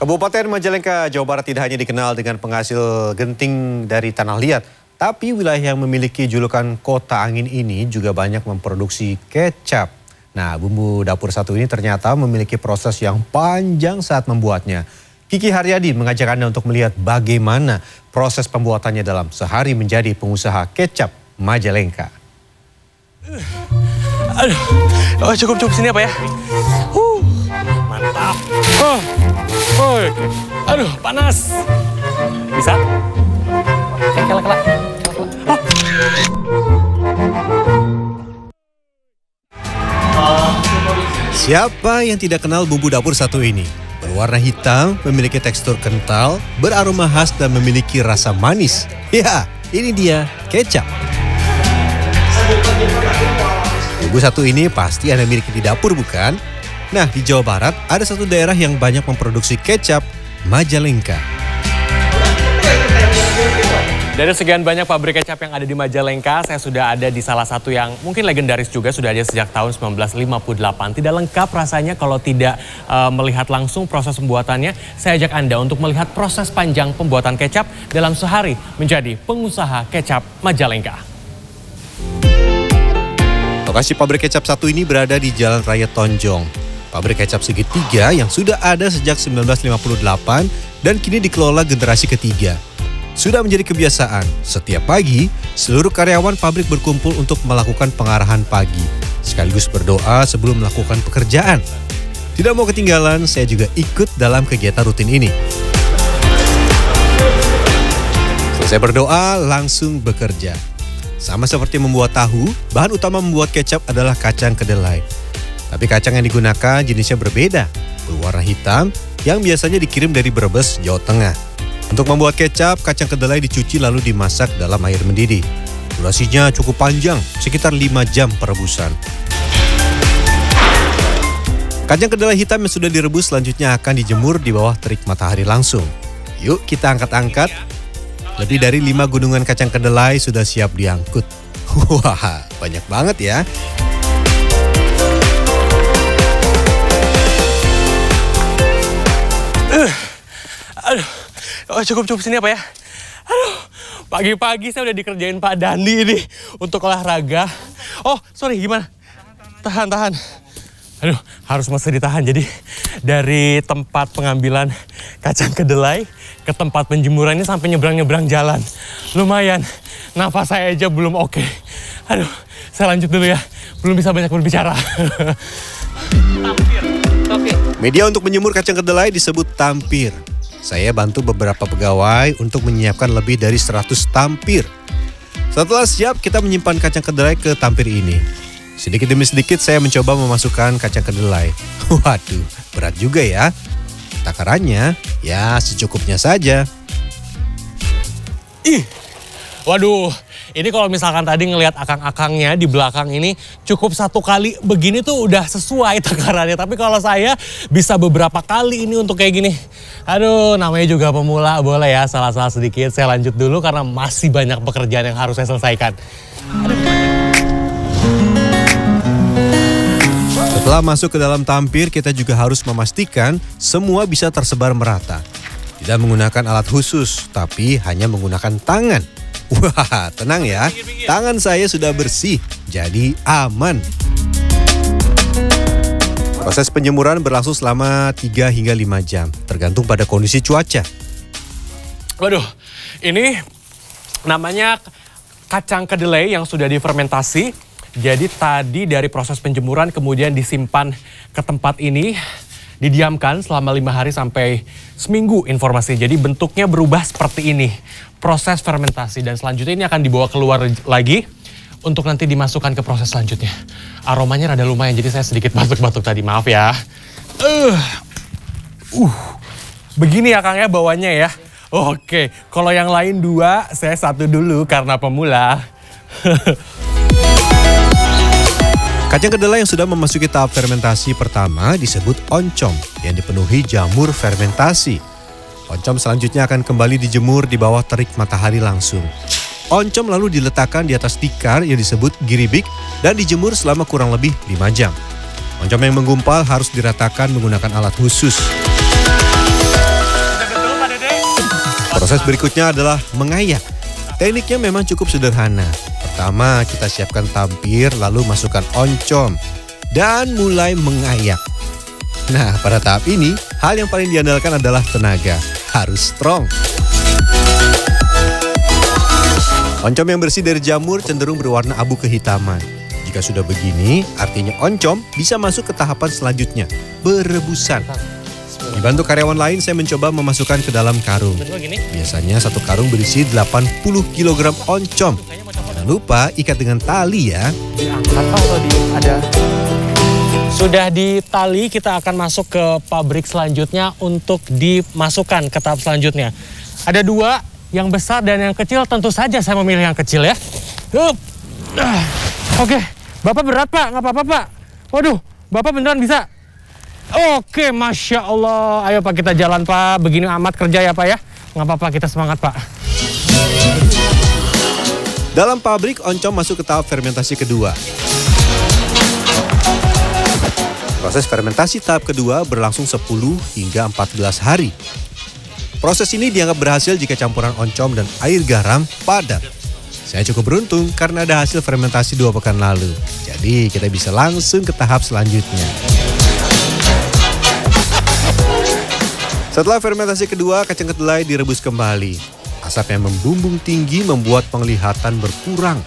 Kabupaten Majalengka, Jawa Barat tidak hanya dikenal dengan penghasil genting dari tanah liat, tapi wilayah yang memiliki julukan kota angin ini juga banyak memproduksi kecap. Nah, bumbu dapur satu ini ternyata memiliki proses yang panjang saat membuatnya. Kiki Haryadi mengajak Anda untuk melihat bagaimana proses pembuatannya dalam sehari menjadi pengusaha kecap Majalengka. Aduh, cukup sini apa ya? Mantap. Aduh, panas. Bisa? Kelak. Siapa yang tidak kenal bumbu dapur satu ini? Berwarna hitam, memiliki tekstur kental, beraroma khas dan memiliki rasa manis. Ya, ini dia kecap. Bumbu satu ini pasti Anda miliki di dapur, bukan? Nah, di Jawa Barat ada satu daerah yang banyak memproduksi kecap, Majalengka. Dari sekian banyak pabrik kecap yang ada di Majalengka, saya sudah ada di salah satu yang mungkin legendaris juga, sudah ada sejak tahun 1958. Tidak lengkap rasanya kalau tidak melihat langsung proses pembuatannya. Saya ajak Anda untuk melihat proses panjang pembuatan kecap dalam sehari menjadi pengusaha kecap Majalengka. Lokasi pabrik kecap satu ini berada di Jalan Raya Tonjong. Pabrik kecap segitiga yang sudah ada sejak 1958 dan kini dikelola generasi ketiga. Sudah menjadi kebiasaan, setiap pagi seluruh karyawan pabrik berkumpul untuk melakukan pengarahan pagi, sekaligus berdoa sebelum melakukan pekerjaan. Tidak mau ketinggalan, saya juga ikut dalam kegiatan rutin ini. Selesai berdoa, langsung bekerja. Sama seperti membuat tahu, bahan utama membuat kecap adalah kacang kedelai. Tapi kacang yang digunakan jenisnya berbeda, berwarna hitam yang biasanya dikirim dari Brebes, Jawa Tengah. Untuk membuat kecap, kacang kedelai dicuci lalu dimasak dalam air mendidih. Durasinya cukup panjang, sekitar 5 jam perebusan. Kacang kedelai hitam yang sudah direbus selanjutnya akan dijemur di bawah terik matahari langsung. Yuk kita angkat-angkat. Lebih dari 5 gunungan kacang kedelai sudah siap diangkut. Wah, banyak banget ya. Aduh, cukup sini apa ya? Aduh, pagi-pagi saya udah dikerjain Pak Dandi ini untuk olahraga. Oh, sorry, gimana? Tahan. Aduh, harus masih ditahan. Jadi dari tempat pengambilan kacang kedelai ke tempat penjemuran ini sampai nyebrang-nyebrang jalan. Lumayan, nafas saya aja belum oke. Aduh, saya lanjut dulu ya. Belum bisa banyak berbicara. Tampir. Media untuk menjemur kacang kedelai disebut tampir. Saya bantu beberapa pegawai untuk menyiapkan lebih dari 100 tampir. Setelah siap, kita menyimpan kacang kedelai ke tampir ini. Sedikit demi sedikit saya mencoba memasukkan kacang kedelai. Waduh, berat juga ya. Takarannya ya secukupnya saja. Waduh, ini kalau misalkan tadi ngelihat akang-akangnya di belakang ini cukup satu kali begini tuh udah sesuai takarannya. Tapi kalau saya bisa beberapa kali ini untuk kayak gini. Aduh, namanya juga pemula, boleh ya salah-salah sedikit. Saya lanjut dulu karena masih banyak pekerjaan yang harus saya selesaikan. Setelah masuk ke dalam tampir, kita juga harus memastikan semua bisa tersebar merata. Tidak menggunakan alat khusus, tapi hanya menggunakan tangan. Wah, tenang ya, tangan saya sudah bersih, jadi aman. Proses penjemuran berlangsung selama 3 hingga 5 jam, tergantung pada kondisi cuaca. Waduh, ini namanya kacang kedelai yang sudah difermentasi. Jadi tadi dari proses penjemuran kemudian disimpan ke tempat ini, didiamkan selama 5 hari sampai seminggu informasi. Jadi bentuknya berubah seperti ini. Proses fermentasi dan selanjutnya ini akan dibawa keluar lagi untuk nanti dimasukkan ke proses selanjutnya. Aromanya rada lumayan, jadi saya sedikit batuk-batuk tadi, maaf ya. Begini ya Kang ya bawanya ya. Oke, kalau yang lain 2, saya 1 dulu karena pemula. Kacang kedelai yang sudah memasuki tahap fermentasi pertama disebut oncom yang dipenuhi jamur fermentasi. Oncom selanjutnya akan kembali dijemur di bawah terik matahari langsung. Oncom lalu diletakkan di atas tikar yang disebut giribik dan dijemur selama kurang lebih 5 jam. Oncom yang menggumpal harus diratakan menggunakan alat khusus. Proses berikutnya adalah mengayak. Tekniknya memang cukup sederhana. Pertama, kita siapkan tampir, lalu masukkan oncom, dan mulai mengayak. Nah, pada tahap ini, hal yang paling diandalkan adalah tenaga. Harus strong. Oncom yang bersih dari jamur cenderung berwarna abu kehitaman. Jika sudah begini, artinya oncom bisa masuk ke tahapan selanjutnya, berebusan. Dibantu karyawan lain, saya mencoba memasukkan ke dalam karung. Biasanya satu karung berisi 80 kg oncom. Jangan lupa ikat dengan tali ya. Sudah di tali, kita akan masuk ke pabrik selanjutnya untuk dimasukkan ke tahap selanjutnya. Ada dua, yang besar dan yang kecil. Tentu saja saya memilih yang kecil ya. Oke, Bapak berat Pak, nggak apa-apa Pak. Waduh, Bapak beneran bisa. Oke, Masya Allah. Ayo Pak, kita jalan Pak. Begini amat kerja ya Pak ya. Nggak apa-apa, kita semangat Pak. Dalam pabrik, oncom masuk ke tahap fermentasi kedua. Proses fermentasi tahap kedua berlangsung 10 hingga 14 hari. Proses ini dianggap berhasil jika campuran oncom dan air garam padat. Saya cukup beruntung karena ada hasil fermentasi 2 pekan lalu. Jadi kita bisa langsung ke tahap selanjutnya. Setelah fermentasi kedua, kacang kedelai direbus kembali. Asap yang membumbung tinggi membuat penglihatan berkurang.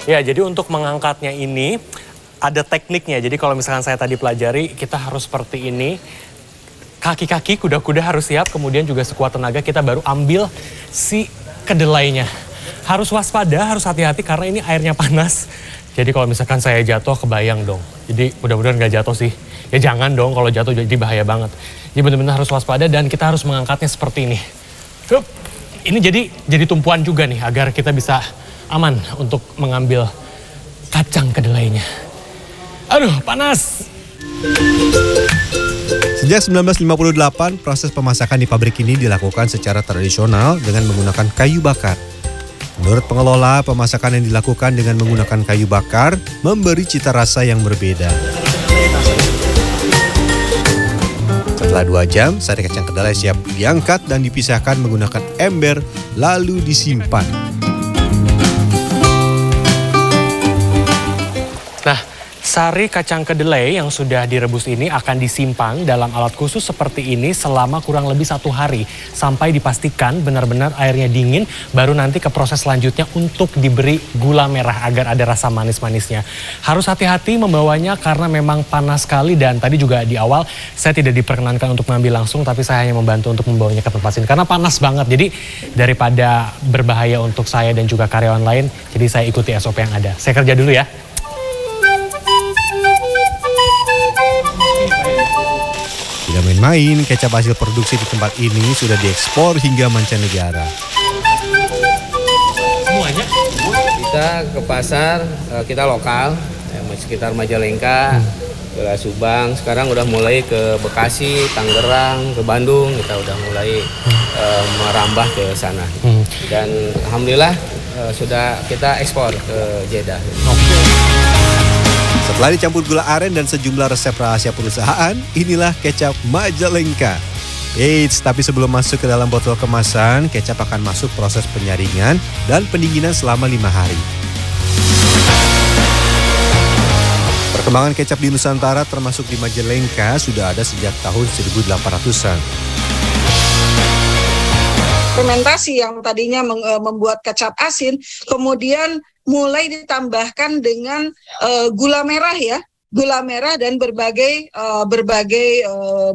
Ya, jadi untuk mengangkatnya ini ada tekniknya. Jadi kalau misalkan saya tadi pelajari, kita harus seperti ini. Kaki-kaki kuda-kuda harus siap, kemudian juga sekuat tenaga kita baru ambil si kedelainya. Harus waspada, harus hati-hati karena ini airnya panas. Jadi kalau misalkan saya jatuh, kebayang dong. Jadi mudah-mudahan nggak jatuh sih. Ya jangan dong, kalau jatuh jadi bahaya banget. Jadi benar-benar harus waspada dan kita harus mengangkatnya seperti ini. Hup. Ini jadi tumpuan juga nih agar kita bisa aman untuk mengambil kacang kedelainya. Aduh, panas. Sejak 1958, proses pemasakan di pabrik ini dilakukan secara tradisional dengan menggunakan kayu bakar. Menurut pengelola, pemasakan yang dilakukan dengan menggunakan kayu bakar memberi cita rasa yang berbeda. Setelah 2 jam, sari kacang kedelai siap diangkat dan dipisahkan menggunakan ember, lalu disimpan. Nah, sari kacang kedelai yang sudah direbus ini akan disimpan dalam alat khusus seperti ini selama kurang lebih 1 hari. Sampai dipastikan benar-benar airnya dingin, baru nanti ke proses selanjutnya untuk diberi gula merah agar ada rasa manis-manisnya. Harus hati-hati membawanya karena memang panas sekali dan tadi juga di awal saya tidak diperkenankan untuk mengambil langsung, tapi saya hanya membantu untuk membawanya ke tempat sini karena panas banget. Jadi daripada berbahaya untuk saya dan juga karyawan lain, jadi saya ikuti SOP yang ada. Saya kerja dulu ya. Tidak main-main, kecap hasil produksi di tempat ini sudah diekspor hingga mancanegara. Semuanya? Kita ke pasar, kita lokal, sekitar Majalengka, ke Subang. Sekarang udah mulai ke Bekasi, Tangerang, ke Bandung. Kita udah mulai merambah ke sana. Dan alhamdulillah sudah kita ekspor ke Jeddah. Setelah dicampur gula aren dan sejumlah resep rahasia perusahaan, inilah kecap Majalengka. Eits, tapi sebelum masuk ke dalam botol kemasan, kecap akan masuk proses penyaringan dan pendinginan selama 5 hari. Perkembangan kecap di Nusantara termasuk di Majalengka sudah ada sejak tahun 1800-an. Fermentasi yang tadinya membuat kecap asin, kemudian mulai ditambahkan dengan gula merah ya, gula merah dan berbagai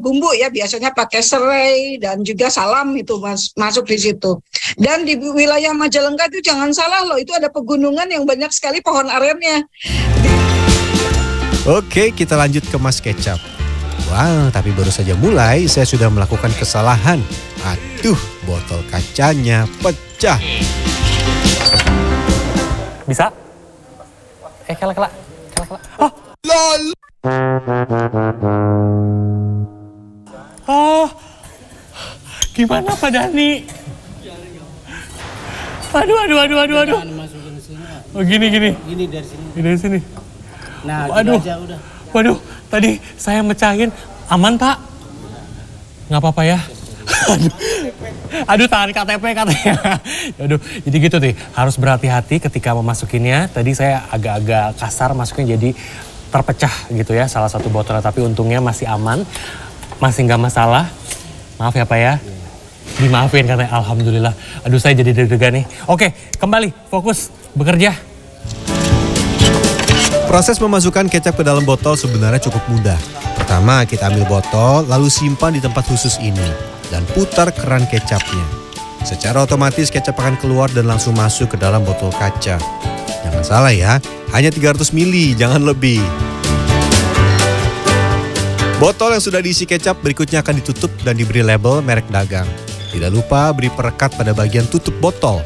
bumbu ya, biasanya pakai serai dan juga salam itu masuk di situ. Dan di wilayah Majalengka itu jangan salah loh, itu ada pegunungan yang banyak sekali pohon arennya. Oke, kita lanjut kemas kecap. Wah, tapi baru saja mulai saya sudah melakukan kesalahan. Aduh, botol kacanya pecah. Bisa? Kelak. Oh! LOL! Oh! Gimana Pak Dani? Aduh. Oh, gini. Gini dari sini. Ini dari sini. Nah, waduh. aja udah. Waduh, tadi saya mecahin. Aman, Pak? Nggak apa-apa ya. Aduh, tahan KTP katanya. Aduh, jadi gitu nih, harus berhati-hati ketika memasukinnya. Tadi saya agak-agak kasar masuknya, jadi terpecah gitu ya salah satu botolnya. Tapi untungnya masih aman, masih nggak masalah. Maaf ya Pak ya. Dimaafin katanya, alhamdulillah. Aduh, saya jadi deg-degan nih. Oke, kembali fokus bekerja. Proses memasukkan kecap ke dalam botol sebenarnya cukup mudah. Pertama, kita ambil botol, lalu simpan di tempat khusus ini. Dan putar keran kecapnya. Secara otomatis kecap akan keluar dan langsung masuk ke dalam botol kaca. Jangan salah ya, hanya 300 ml, jangan lebih. Botol yang sudah diisi kecap berikutnya akan ditutup dan diberi label merek dagang. Tidak lupa beri perekat pada bagian tutup botol.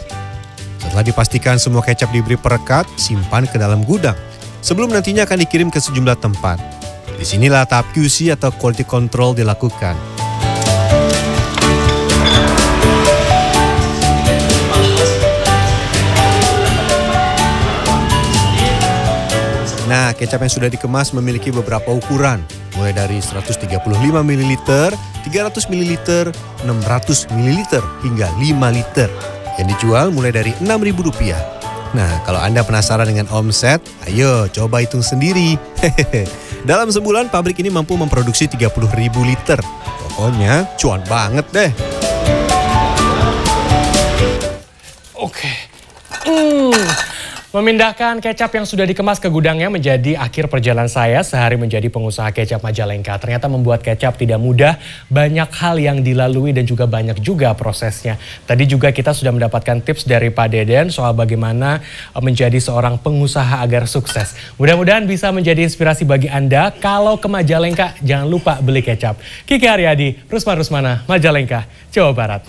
Setelah dipastikan semua kecap diberi perekat, simpan ke dalam gudang. Sebelum nantinya akan dikirim ke sejumlah tempat. Disinilah tahap QC atau quality control dilakukan. Nah, kecap yang sudah dikemas memiliki beberapa ukuran, mulai dari 135 ml, 300 ml, 600 ml, hingga 5 liter. Yang dijual mulai dari Rp6.000. Nah, kalau Anda penasaran dengan omset, ayo coba hitung sendiri. Dalam sebulan, pabrik ini mampu memproduksi 30.000 liter. Pokoknya cuan banget deh. Oke. Memindahkan kecap yang sudah dikemas ke gudangnya menjadi akhir perjalanan saya sehari menjadi pengusaha kecap Majalengka. Ternyata membuat kecap tidak mudah, banyak hal yang dilalui dan juga banyak juga prosesnya. Tadi juga kita sudah mendapatkan tips dari Pak Deden soal bagaimana menjadi seorang pengusaha agar sukses. Mudah-mudahan bisa menjadi inspirasi bagi Anda. Kalau ke Majalengka, jangan lupa beli kecap. Kiki Aryadi, Rusman Rusmana, Majalengka, Jawa Barat.